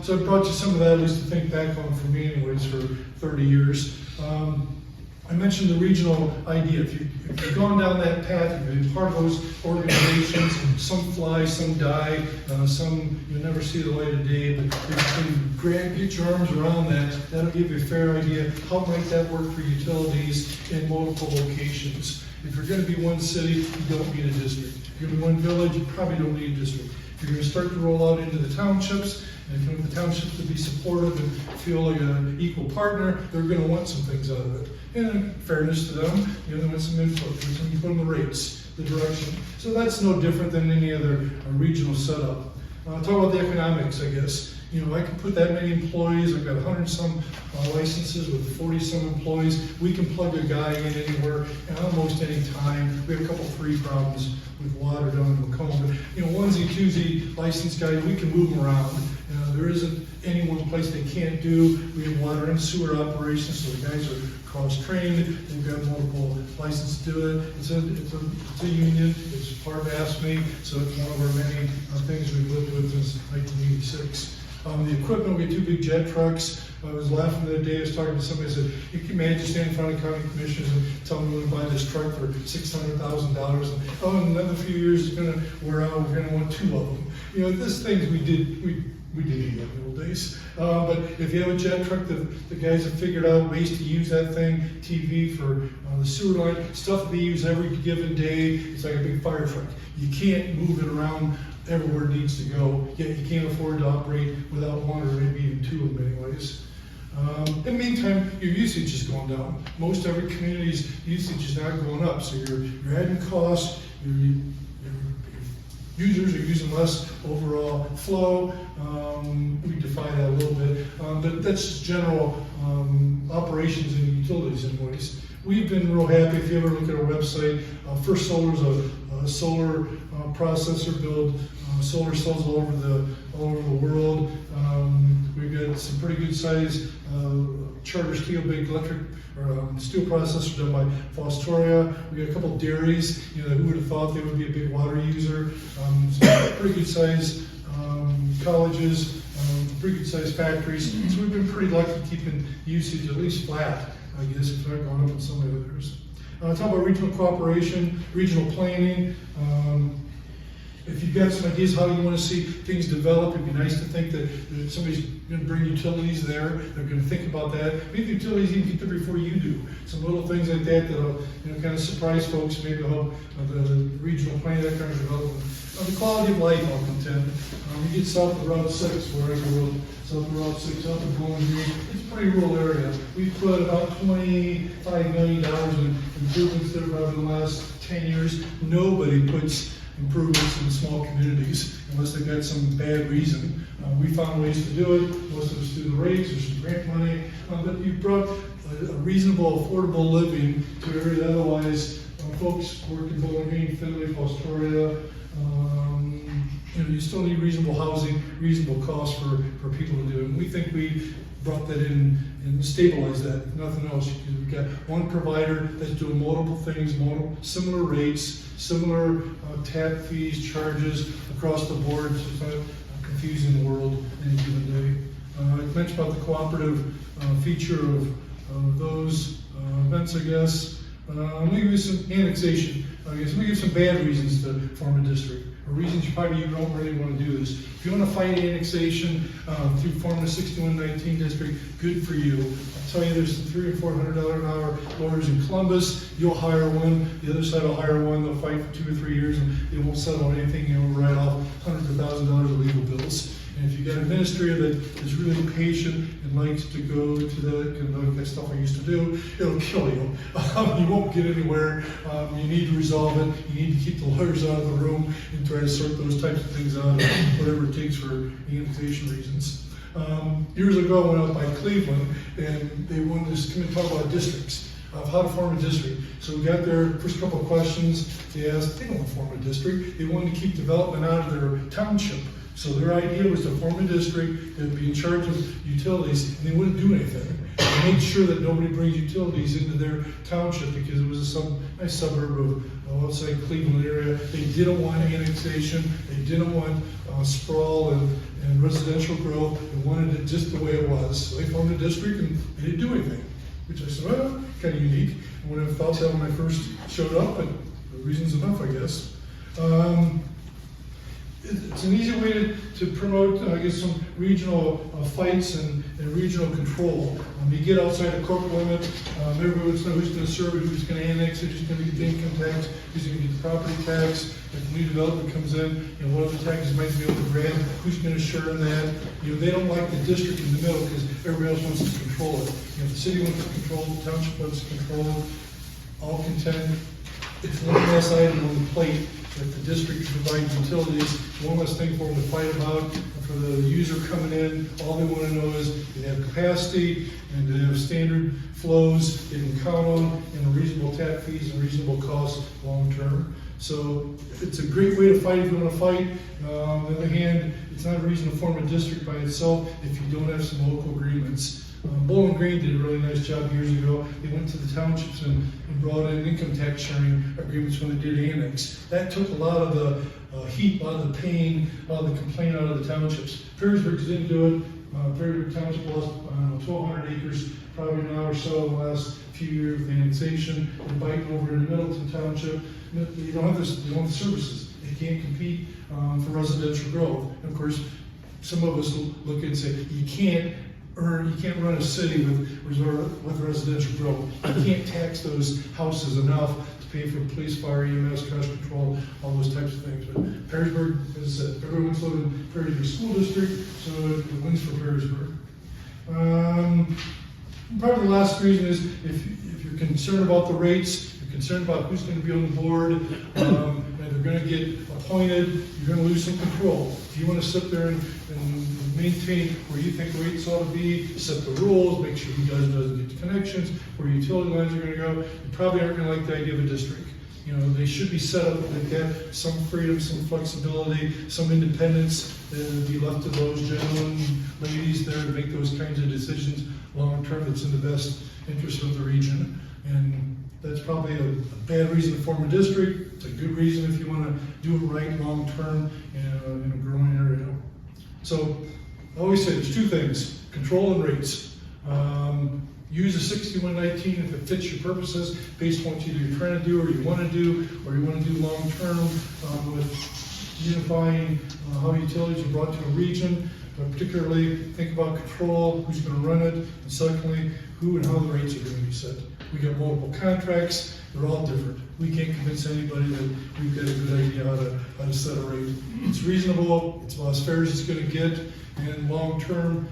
So I brought you some of that, at least to think back on for me anyways, for 30 years. I mentioned the regional idea. If you've gone down that path, you've been part of those organizations, some fly, some die, some you'll never see the light of day, but if you can get your arms around that, that'll give you a fair idea. How might that work for utilities in multiple locations? If you're gonna be one city, you don't need a district. If you're gonna be one village, you probably don't need a district. If you're gonna start to roll out into the townships, and if you want the townships to be supportive and feel like an equal partner, they're gonna want some things out of it. And in fairness to them, they want some input, so you put them the rates, the direction. So that's no different than any other regional setup. Talk about the economics, I guess. I can put that many employees, I've got 100 some licenses with 40 some employees. We can plug a guy in anywhere and almost any time. We have a couple free problems with water down in Macomb. But, onesie, twosie license guys, we can move them around. There isn't any one place they can't do. We have water and sewer operations, so the guys are cross-trained. They've got multiple licenses to do it. It's a union. It's part of ASME, so it's one of our many things we've lived with since 1986. The equipment, we have 2 big jet trucks. I was laughing the other day, I was talking to somebody, I said, you can imagine standing in front of county commissioners and telling them to buy this truck for $600,000. And, in another few years it's gonna wear out, we're gonna want 2 of them. This things we did in the old days. But if you have a jet truck, the guys have figured out ways to use that thing, TV for the sewer line, stuff they use every given day. It's like a big fire truck. You can't move it around everywhere it needs to go, yet you can't afford to operate without one or maybe even 2 of them anyways. In the meantime, your usage is going down. Most every community's usage is not going up, so you're adding costs, your users are using less overall flow. We define that a little bit, but that's just general operations and utilities invoice. We've been real happy. If you ever look at our website, First Solar is a solar processor, build solar cells all over the world. We've got some pretty good size Charter Steel big electric or steel processor done by Fostoria. We got a couple dairies. Who would have thought they would be a big water user? Some pretty good size colleges, pretty good size factories. So we've been pretty lucky keeping usage at least flat, I guess, if not going up in some of the others. Talk about regional cooperation, regional planning. If you've got some ideas how you want to see things develop, it'd be nice to think that somebody's going to bring utilities there. They're going to think about that. Maybe utilities even get there before you do. Some little things like that that'll kind of surprise folks. Maybe help the regional planning, that kind of development. The quality of life, I'll contend. You get south of Route 6, where I grew up, south of Route 6, up in Bowling Green. It's a pretty rural area. We've put about $25 million in improvements there over the last 10 years. Nobody puts improvements in small communities unless they've got some bad reason. We found ways to do it. Most of us do the rates or some grant money. But you brought a reasonable, affordable living to an area that otherwise folks work in Bowling Green, Findlay, Fostoria, you still need reasonable housing, reasonable costs for people to do it. And we think we brought that in and stabilized that, if nothing else. We've got one provider that's doing multiple things, similar rates, similar tap fees, charges across the board, so it's not confusing the world any given day. I mentioned about the cooperative feature of those events, I guess. Let me give you some annexation. I guess let me give some bad reasons to form a district, or reasons you probably don't really want to do this. If you want to fight annexation through forming a 6119 district, good for you. I'll tell you, there's some $300 or $400 an hour lawyers in Columbus. You'll hire one. The other side will hire one. They'll fight for 2 or 3 years, and they won't settle on anything. You'll write off hundreds of thousands of dollars of legal bills. And if you've got an administrator that is really patient and likes to go to that stuff I used to do, it'll kill you. You won't get anywhere. You need to resolve it. You need to keep the lawyers out of the room and try to sort those types of things out, whatever it takes for annexation reasons. Years ago, I went out by Cleveland, and they wanted us to come and talk about districts, of how to form a district. So we got their first couple of questions. They asked, they don't want to form a district. They wanted to keep development out of their township. So their idea was to form a district that would be in charge of utilities, and they wouldn't do anything. They made sure that nobody brings utilities into their township, because it was a nice suburb of, let's say, Cleveland area. They didn't want annexation. They didn't want sprawl and residential growth. They wanted it just the way it was. So they formed a district, and they didn't do anything, which I said, well, kind of unique. I wouldn't have thought that when I first showed up, but the reason's enough, I guess. It's an easy way to promote, I guess, some regional fights and regional control. You get outside the corporate limit, everybody wants to know who's going to serve it, who's going to annex it, who's going to get the income tax, who's going to get the property tax. If new development comes in, what other taxes might be able to grab, who's going to share in that. They don't like the district in the middle because everybody else wants to control it. The city wants to control it, the township wants to control it, all content. It's one less item on the plate that the district provides utilities, one less thing for them to fight about. For the user coming in, all they want to know is they have capacity and they have standard flows they can count on, and reasonable tap fees and reasonable costs long term. So it's a great way to fight if you want to fight. On the other hand, it's not a reason to form a district by itself if you don't have some local agreements. Bowling Green did a really nice job years ago. They went to the townships and brought in income tax sharing agreements when they did annex. That took a lot of the heat, a lot of the pain, a lot of the complaint out of the townships. Perrysburg didn't do it. Perrysburg Township lost 1,200 acres probably now or so in the last few years of annexation. They're biting over in Middleton Township. You don't have the services. They can't compete for residential growth. And of course, some of us look and say, you can't run a city with residential growth. You can't tax those houses enough to pay for police, fire, EMS, trash control, all those types of things. But Perrysburg, as I said, everyone's living in Perrysburg School District, so it wins for Perrysburg. Probably the last reason is if you're concerned about the rates, you're concerned about who's going to be on the board, and they're going to get appointed, you're going to lose some control. If you want to sit there and maintain where you think rates ought to be, set the rules, make sure who doesn't get the connections, where utility lines are going to go, you probably aren't going to like the idea of a district. They should be set up like that, some freedom, some flexibility, some independence that would be left to those gentlemen, ladies there to make those kinds of decisions long term that's in the best interest of the region. And that's probably a bad reason to form a district. It's a good reason if you want to do it right long term in a growing area. So I always say there's two things: control and rates. Use a 6119 if it fits your purposes, based on what either you're trying to do or you want to do long term with unifying how utilities are brought to a region. But particularly think about control, who's going to run it, and secondly, who and how the rates are going to be set. We got multiple contracts, they're all different. We can't convince anybody that we've got a good idea how to set a rate. It's reasonable, it's about as fair as it's going to get, and long term,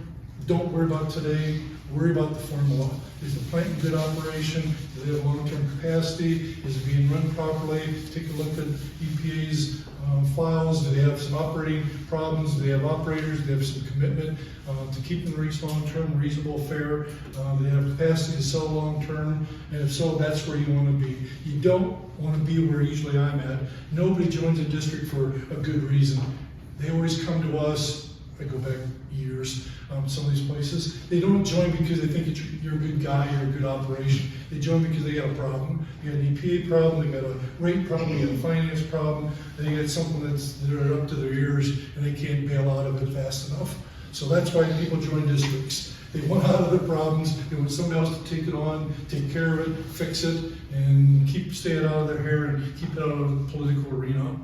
don't worry about today, worry about the formula. Is the plant in good operation? Do they have long-term capacity? Is it being run properly? Take a look at EPA's files. Do they have some operating problems? Do they have operators? Do they have some commitment to keeping the rates long-term, reasonable, fair? Do they have capacity to sell long-term? And if so, that's where you want to be. You don't want to be where usually I'm at. Nobody joins a district for a good reason. they always come to us. I go back years, some of these places. They don't join because they think you're a good guy, you're a good operation. They join because they got a problem. They got an EPA problem, they got a rate problem, they got a finance problem, and they got something they're up to their ears and they can't bail out of it fast enough. So that's why people join districts. They want out of their problems, they want somebody else to take it on, take care of it, fix it, and stay out of their hair and keep it out of the political arena.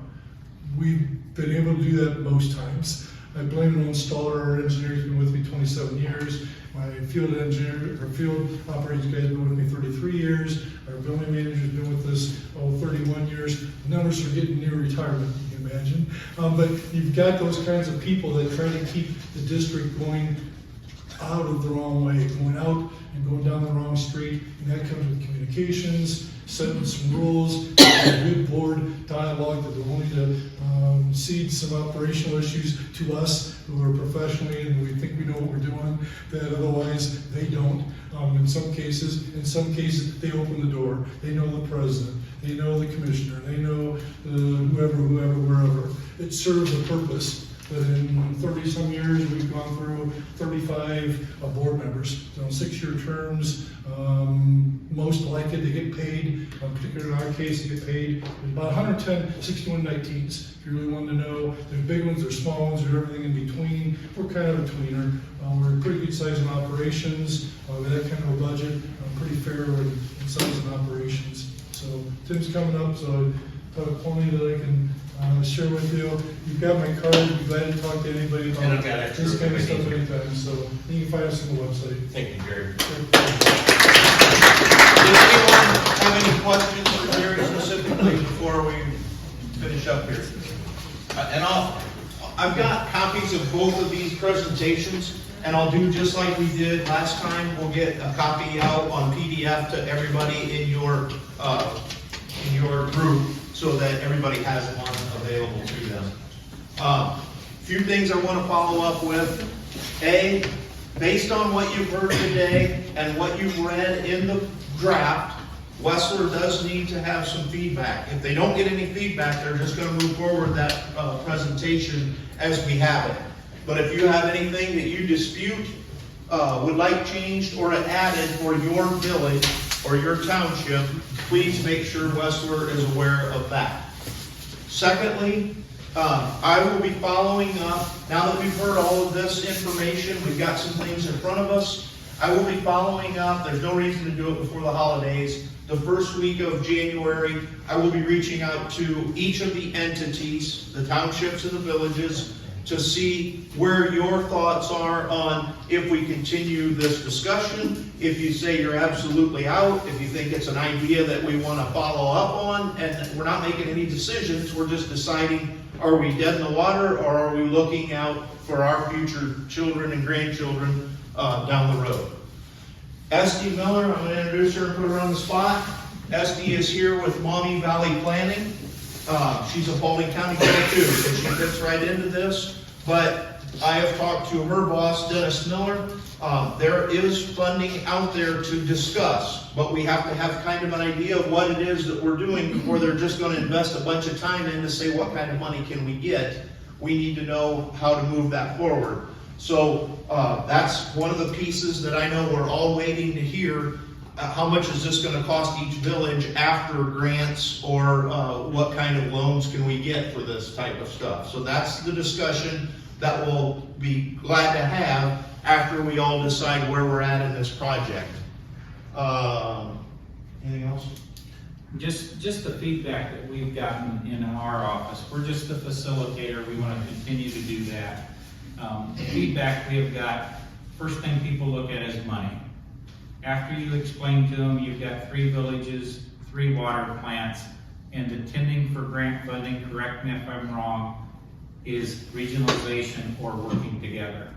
We've been able to do that most times. I blame an installer. Our engineer's been with me 27 years. My field engineer, or field operations guy's been with me 33 years. Our building manager's been with us 31 years. The numbers are getting near retirement, you can imagine. But you've got those kinds of people that try to keep the district going out of the wrong way, going out and going down the wrong street, and that comes with communications, setting some rules, a good board dialogue that will only to cede some operational issues to us who are professionally and we think we know what we're doing, that otherwise they don't. In some cases, they open the door. They know the president, they know the commissioner, they know whoever, wherever. It serves a purpose. But in 30 some years, we've gone through 35 board members. So 6-year terms, most like it, they get paid, particularly in our case, they get paid. There's about 110 6119s. If you really want to know, there's big ones, there's small ones, there's everything in between. We're kind of a tweener. We're pretty good size in operations. With that kind of a budget, pretty fair in size in operations. So Tim's coming up, so I have plenty that I can share with you. You've got my card. I'd be glad to talk to anybody about this kind of stuff anytime. So you can find us on the website.
Thank you, Jerry.
Does anyone have any questions for Jerry specifically before we finish up here? I've got copies of both of these presentations, and I'll do just like we did last time. We'll get a copy out on PDF to everybody in your group so that everybody has one available to them. Few things I want to follow up with. A, based on what you've heard today and what you've read in the draft, Wessler does need to have some feedback. If they don't get any feedback, they're just going to move forward that presentation as we have it. But if you have anything that you dispute, would like changed or added for your village or your township, please make sure Wessler is aware of that. Secondly, I will be following up, now that we've heard all of this information, we've got some things in front of us, I will be following up, there's no reason to do it before the holidays. The first week of January, I will be reaching out to each of the entities, the townships and the villages, to see where your thoughts are on if we continue this discussion, if you say you're absolutely out, if you think it's an idea that we want to follow up on, and we're not making any decisions, we're just deciding, are we dead in the water, or are we looking out for our future children and grandchildren down the road. Esty Miller, I'm going to introduce her and put her on the spot. Esty is here with Maumee Valley Planning. She's a Paulding County girl too, so she fits right into this. But I have talked to her boss, Dennis Miller. There is funding out there to discuss, but we have to have kind of an idea of what it is that we're doing before they're just going to invest a bunch of time in to say what kind of money can we get. We need to know how to move that forward. So that's one of the pieces that I know we're all waiting to hear. How much is this going to cost each village after grants, or what kind of loans can we get for this type of stuff? So that's the discussion that we'll be glad to have after we all decide where we're at in this project. Anything else?
Just the feedback that we've gotten in our office. We're just the facilitator. We want to continue to do that. The feedback we have got, first thing people look at is money. After you explain to them, you've got 3 villages, 3 water plants, and the tending for grant funding, correct me if I'm wrong, is regionalization or working together.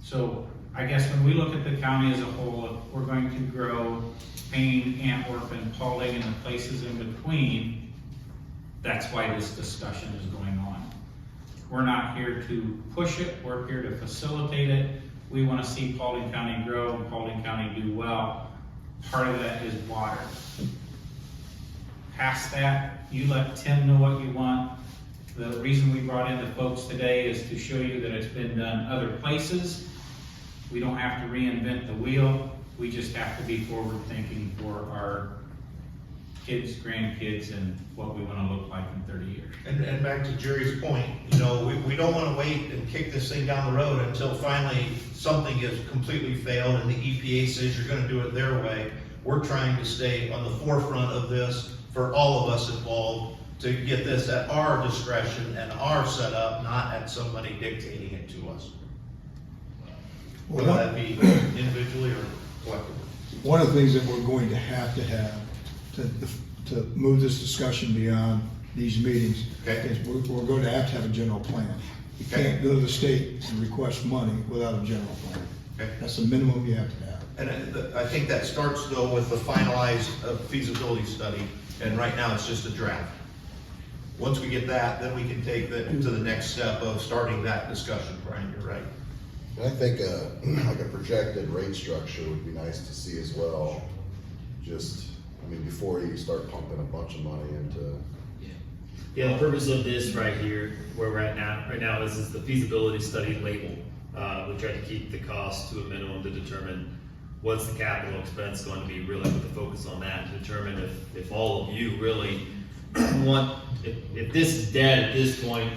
So I guess when we look at the county as a whole, if we're going to grow Payne, Antwerp, and Paulding and the places in between, that's why this discussion is going on. We're not here to push it, we're here to facilitate it. We want to see Paulding County grow and Paulding County do well. Part of that is water. Past that, you let Tim know what you want. The reason we brought in the folks today is to show you that it's been done other places. We don't have to reinvent the wheel. We just have to be forward thinking for our kids, grandkids, and what we want to look like in 30 years.
And back to Jerry's point, you know, we don't want to wait and kick this thing down the road until finally something has completely failed and the EPA says you're gonna do it their way. We're trying to stay on the forefront of this for all of us involved to get this at our discretion and our setup, not at somebody dictating it to us. Whether that be individually or collectively.
One of the things that we're going to have to move this discussion beyond these meetings
Okay.
is we're going to have a general plan. You
Okay.
can't go to the state and request money without a general plan.
Okay.
That's the minimum you have to have.
And I think that starts though with the finalized feasibility study, and right now it's just a draft. Once we get that, then we can take to the next step of starting that discussion, Brian, you're right.
And I think, like a projected rate structure would be nice to see as well. Just, I mean, before you start pumping a bunch of money into.
Yeah, the purpose of this right here, where we're at now, is the feasibility study label. We try to keep the cost to a minimum to determine what's the capital expense going to be, really with the focus on that, to determine if all of you really want, if this is dead at this point,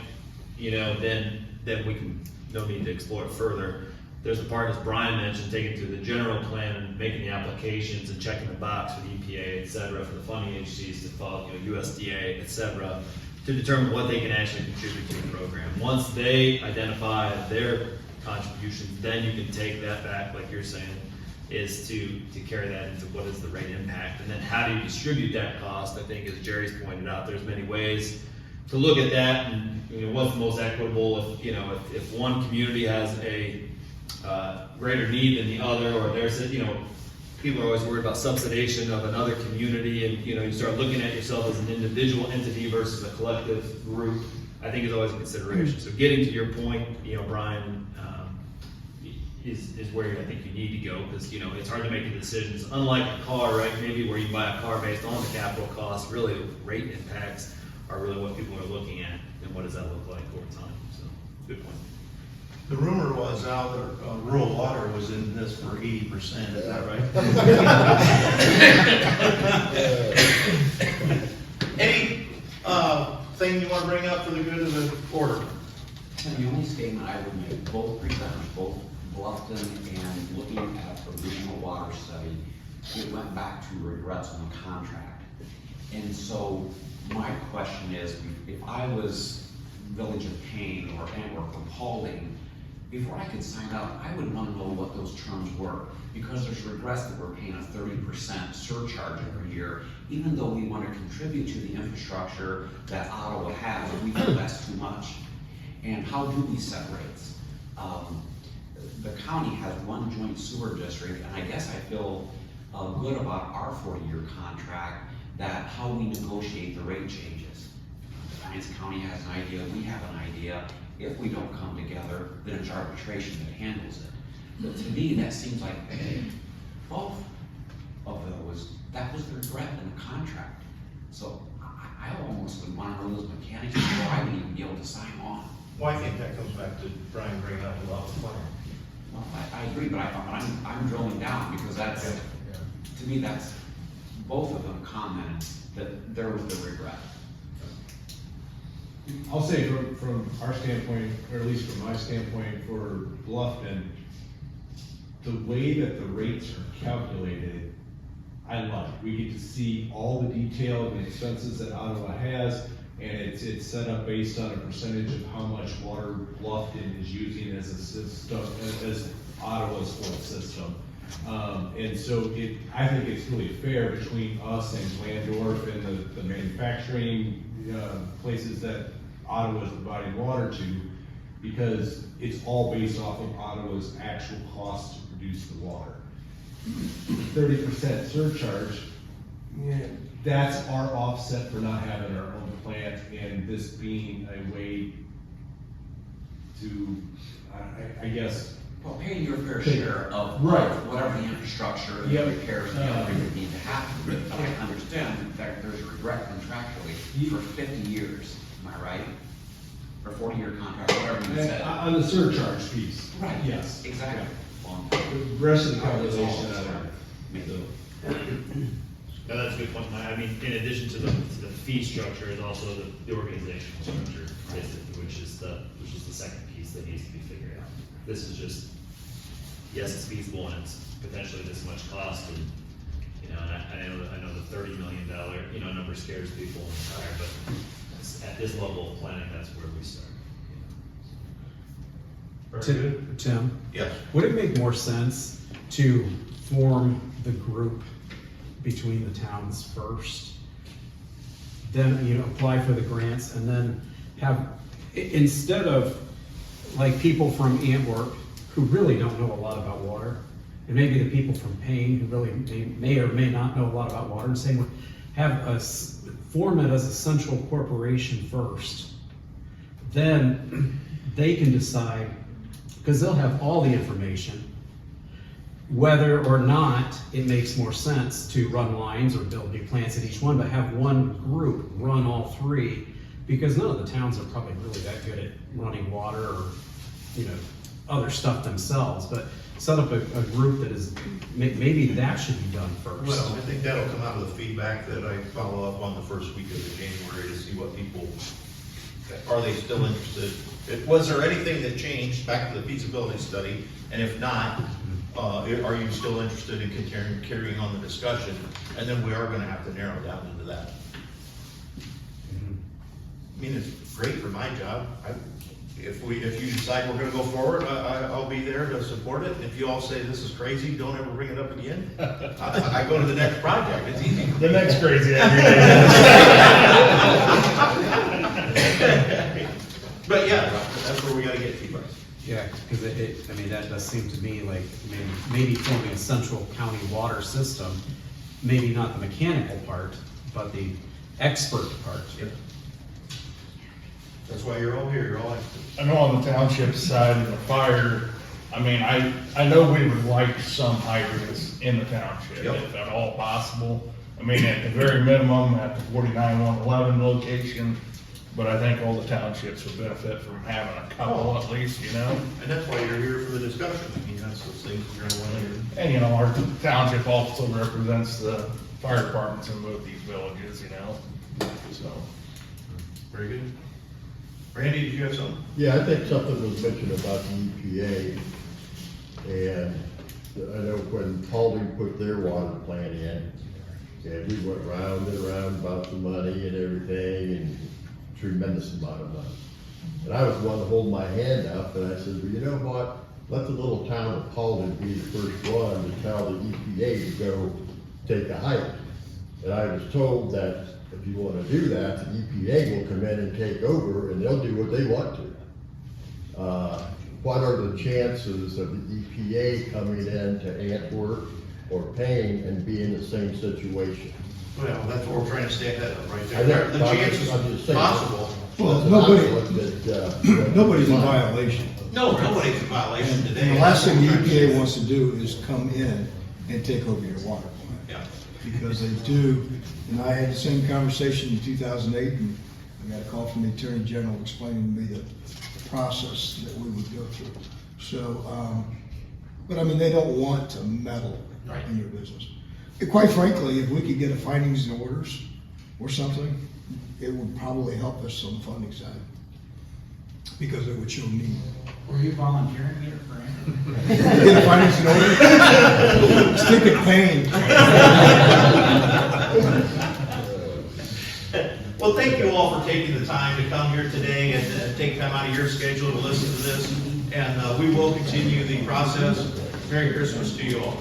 you know, then we can, no need to explore it further. There's a part, as Brian mentioned, taking through the general plan and making the applications and checking the box for the EPA, et cetera, for the funding agencies to follow, you know, USDA, et cetera, to determine what they can actually contribute to the program. Once they identify their contributions, then you can take that back, like you're saying, is to carry that into what is the rate impact. And then how do you distribute that cost? I think, as Jerry's pointed out, there's many ways to look at that, and, you know, what's the most equitable. If, you know, if one community has a greater need than the other, or there's a, you know, people are always worried about subsidization of another community, and, you know, you start looking at yourself as an individual entity versus a collective group, I think is always a consideration. So getting to your point, you know, Brian, is where I think you need to go, because, you know, it's hard to make the decisions. Unlike a car, right? Maybe where you buy a car based on the capital cost, really the rate impacts are really what people are looking at, and what does that look like over time. So, good point.
The rumor was out that rural water was in this for 80%, is that right? Any thing you want to bring up for the good of the order?
The only statement I would make, both presenters, both Bluffton and looking at the regional water study, it went back to regrets on the contract. And so my question is, if I was Village of Payne or from Paulding, before I could sign up, I would want to know what those terms were, because there's regrets that we're paying a 30% surcharge every year, even though we want to contribute to the infrastructure that Ottawa has, we feel that's too much. And how do we set rates? The county has one joint sewer district, and I guess I feel good about our 40-year contract, that how we negotiate the rate changes. Defiance County has an idea, we have an idea. If we don't come together, then it's arbitration that handles it. But to me, that seems like both of those, that was the regret in the contract. So I almost would want to know those mechanics before I would even be able to sign on.
Well, I think that comes back to Brian bringing up about the plan.
Well, I agree, but I'm drilling down, because that's, to me, that's, both of them comment that there was the regret.
I'll say from our standpoint, or at least from my standpoint for Bluffton, the way that the rates are calculated, I love it. We get to see all the detail and the expenses that Ottawa has, and it's set up based on a percentage of how much water Bluffton is using as a system, as Ottawa's whole system. And so I think it's really fair between us and Glandorf and the manufacturing places that Ottawa is providing water to, because it's all based off of Ottawa's actual cost to produce the water. 30% surcharge, that's our offset for not having our own plant, and this being a way to, I guess.
Well, paying your fair share of whatever the infrastructure and the repairs and everything that need to happen. But I understand that there's a regret contractually for 50 years, am I right? or 40-year contract, whatever you said.
On the surcharge piece.
Right.
Yes.
Exactly. Long
The rest of the calculation,
Maybe.
No, that's a good point, Mike. I mean, in addition to the fee structure, is also the organizational structure, basically, which is the second piece that needs to be figured out. This is just, yes, it's feasible and it's potentially this much cost, and, you know, and I know the $30 million, you know, number scares people and higher, but at this level of planning, that's where we start.
Tim?
Yes.
Would it make more sense to form the group between the towns first? Then, you know, apply for the grants and then have, instead of like people from Antwerp who really don't know a lot about water, and maybe the people from Payne who really may or may not know a lot about water, and same with, have us form it as a central corporation first. Then they can decide, because they'll have all the information, whether or not it makes more sense to run lines or build new plants at each one, but have one group run all three, because none of the towns are probably really that good at running water or, you know, other stuff themselves, but set up a group that is, maybe that should be done first.
Well, I think that'll come out of the feedback that I follow up on the first week of January to see what people, are they still interested? Was there anything that changed back to the feasibility study? And if not, are you still interested in carrying on the discussion? And then we are gonna have to narrow down into that. I mean, it's great for my job. If you decide we're gonna go forward, I'll be there to support it. If you all say this is crazy, don't ever bring it up again, I go to the next project. It's easy.
The next crazy every day.
But yeah, that's where we gotta get to, Bryce.
Yeah, because I mean, that does seem to me like maybe forming a central county water system, maybe not the mechanical part, but the expert part.
Yep. That's why you're all here, you're all experts.
I know on the township side of the fire, I mean, I know we would like some hydrants in the township,
Yep.
if at all possible. I mean, at the very minimum, at the 49-111 location, but I think all the townships would benefit from having a couple at least, you know?
And that's why you're here for the discussion. I mean, that's those things we're gonna wanna hear.
And, you know, our township also represents the fire departments in both these villages, you know, so.
Very good. Randy, did you have something?
Yeah, I think something was mentioned about the EPA, and I know when Paulding put their water plant in, and we went round and around about the money and everything, and tremendous amount of money. And I was the one to hold my hand up, and I said, well, you know what? Let the little town of Paulding be the first one to tell the EPA to go take a hike. And I was told that if you want to do that, the EPA will come in and take over, and they'll do what they want to. What are the chances of the EPA coming in to Antwerp or Payne and be in the same situation?
Well, that's what we're trying to stand that up right
I
there.
know,
The
I'm
chance
just
is
saying.
possible.
Well, nobody's in violation.
No, nobody's in violation today.
And the last thing the EPA wants to do is come in and take over your water plant.
Yeah.
Because they do, and I had the same conversation in 2008, and I got a call from the Attorney General explaining to me the process that we would go through. So, but I mean, they don't want to meddle in your business. And quite frankly, if we could get a findings and orders or something, it would probably help us on the funding side. Because it would show need.
Were you volunteering here for anything?
Get a findings and orders? Stick at Payne.
Well, thank you all for taking the time to come here today and take time out of your schedule to listen to this. And we will continue the process. Merry Christmas to you all.